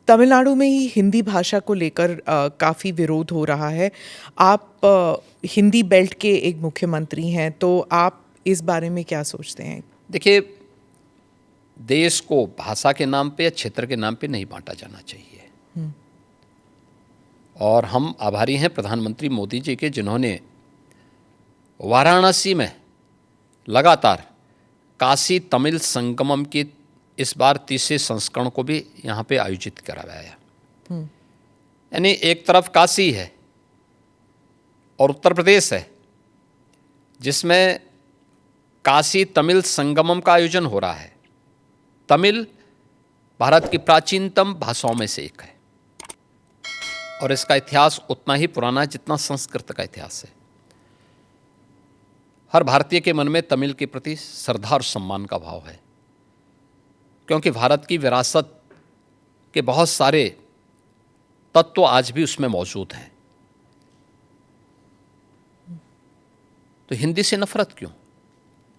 तमिलनाडु में ही हिंदी भाषा को लेकर काफ़ी विरोध हो रहा है। आप हिंदी बेल्ट के एक मुख्यमंत्री हैं, तो आप इस बारे में क्या सोचते हैं? देखिए, देश को भाषा के नाम पे या क्षेत्र के नाम पे नहीं बांटा जाना चाहिए। और हम आभारी हैं प्रधानमंत्री मोदी जी के, जिन्होंने वाराणसी में लगातार काशी तमिल संगमम की इस बार तीसरे संस्करण को भी यहाँ पे आयोजित करवाया। यानी एक तरफ काशी है और उत्तर प्रदेश है, जिसमें काशी तमिल संगमम का आयोजन हो रहा है। तमिल भारत की प्राचीनतम भाषाओं में से एक है और इसका इतिहास उतना ही पुराना है जितना संस्कृत का इतिहास है। हर भारतीय के मन में तमिल के प्रति श्रद्धा और सम्मान का भाव है, क्योंकि भारत की विरासत के बहुत सारे तत्व आज भी उसमें मौजूद हैं। तो हिंदी से नफरत क्यों?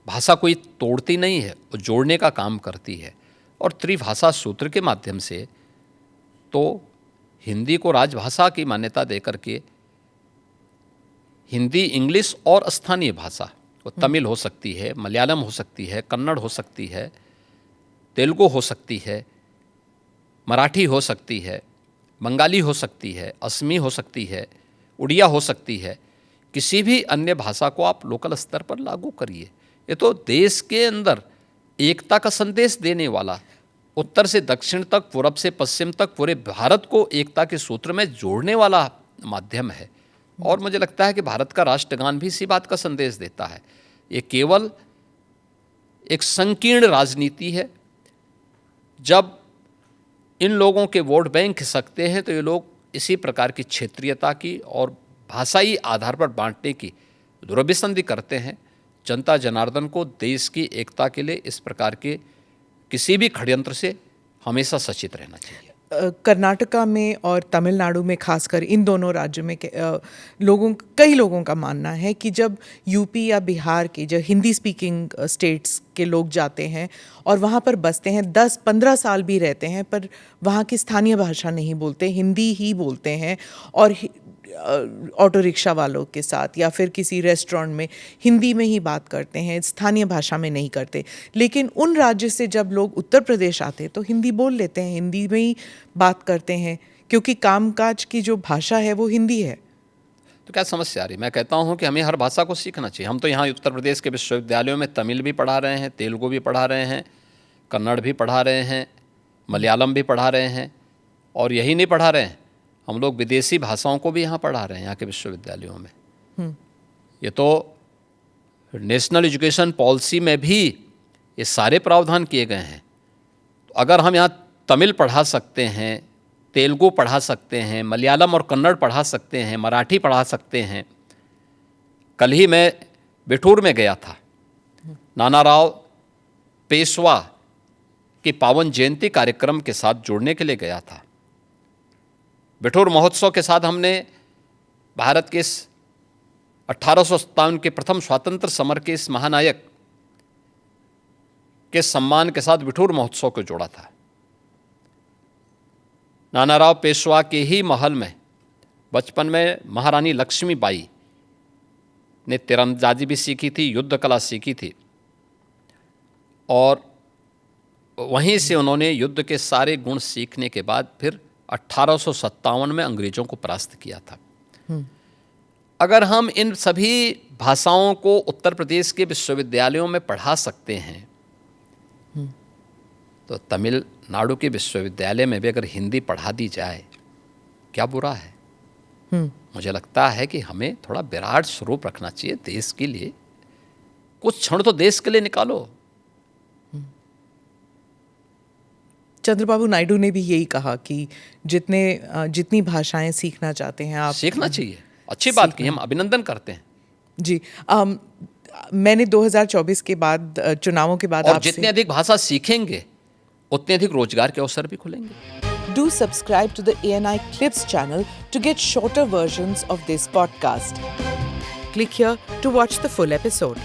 भाषा कोई तोड़ती नहीं है, वो जोड़ने का काम करती है। और त्रिभाषा सूत्र के माध्यम से तो हिंदी को राजभाषा की मान्यता देकर के हिंदी, इंग्लिश और स्थानीय भाषा, वो तमिल हो सकती है, मलयालम हो सकती है, कन्नड़ हो सकती है, तेलुगु हो सकती है, मराठी हो सकती है, बंगाली हो सकती है, असमी हो सकती है, उड़िया हो सकती है। किसी भी अन्य भाषा को आप लोकल स्तर पर लागू करिए। ये तो देश के अंदर एकता का संदेश देने वाला, उत्तर से दक्षिण तक, पूरब से पश्चिम तक पूरे भारत को एकता के सूत्र में जोड़ने वाला माध्यम है। और मुझे लगता है कि भारत का राष्ट्रगान भी इसी बात का संदेश देता है। ये केवल एक संकीर्ण राजनीति है। जब इन लोगों के वोट बैंक खिसकते हैं तो ये लोग इसी प्रकार की क्षेत्रीयता की और भाषाई आधार पर बांटने की दुर्विसंधि करते हैं। जनता जनार्दन को देश की एकता के लिए इस प्रकार के किसी भी षड्यंत्र से हमेशा सचेत रहना चाहिए। कर्नाटका में और तमिलनाडु में, खासकर इन दोनों राज्यों में कई लोगों का मानना है कि जब यूपी या बिहार के जो हिंदी स्पीकिंग स्टेट्स के लोग जाते हैं और वहाँ पर बसते हैं, 10-15 साल भी रहते हैं, पर वहाँ की स्थानीय भाषा नहीं बोलते, हिंदी ही बोलते हैं और ऑटो रिक्शा वालों के साथ या फिर किसी रेस्टोरेंट में हिंदी में ही बात करते हैं, स्थानीय भाषा में नहीं करते। लेकिन उन राज्य से जब लोग उत्तर प्रदेश आते हैं तो हिंदी बोल लेते हैं, हिंदी में ही बात करते हैं, क्योंकि कामकाज की जो भाषा है वो हिंदी है। तो क्या समस्या आ रही? मैं कहता हूँ कि हमें हर भाषा को सीखना चाहिए। हम तो यहाँ उत्तर प्रदेश के विश्वविद्यालयों में तमिल भी पढ़ा रहे हैं, तेलुगु भी पढ़ा रहे हैं, कन्नड़ भी पढ़ा रहे हैं, मलयालम भी पढ़ा रहे हैं। और यही नहीं पढ़ा रहे हैं, हम लोग विदेशी भाषाओं को भी यहाँ पढ़ा रहे हैं यहाँ के विश्वविद्यालयों में। ये तो नेशनल एजुकेशन पॉलिसी में भी ये सारे प्रावधान किए गए हैं। तो अगर हम यहाँ तमिल पढ़ा सकते हैं, तेलुगु पढ़ा सकते हैं, मलयालम और कन्नड़ पढ़ा सकते हैं, मराठी पढ़ा सकते हैं। कल ही मैं बिठूर में गया था, नानाराव पेशवा की पावन जयंती कार्यक्रम के साथ जुड़ने के लिए गया था। बिठूर महोत्सव के साथ हमने भारत के 1857 के प्रथम स्वतंत्र समर के इस महानायक के सम्मान के साथ बिठूर महोत्सव को जोड़ा था। नानाराव पेशवा के ही महल में बचपन में महारानी लक्ष्मीबाई ने तीरंदाजी भी सीखी थी, युद्ध कला सीखी थी और वहीं से उन्होंने युद्ध के सारे गुण सीखने के बाद फिर 1857 में अंग्रेजों को परास्त किया था। अगर हम इन सभी भाषाओं को उत्तर प्रदेश के विश्वविद्यालयों में पढ़ा सकते हैं तो तमिलनाडु के विश्वविद्यालय में भी अगर हिंदी पढ़ा दी जाए, क्या बुरा है? मुझे लगता है कि हमें थोड़ा विराट स्वरूप रखना चाहिए देश के लिए। कुछ क्षण तो देश के लिए निकालो। चंद्रबाबू नायडू ने भी यही कहा कि जितनी भाषाएं सीखना चाहते हैं आप सीखना चाहिए। अच्छी बात की, हम अभिनंदन करते हैं जी। मैंने 2024 के बाद, चुनावों के बाद, और जितनी अधिक भाषा सीखेंगे उतने अधिक रोजगार के अवसर भी खुलेंगे। Do subscribe to the ANI Clips channel to get shorter versions of this podcast. Click here to watch the full episode.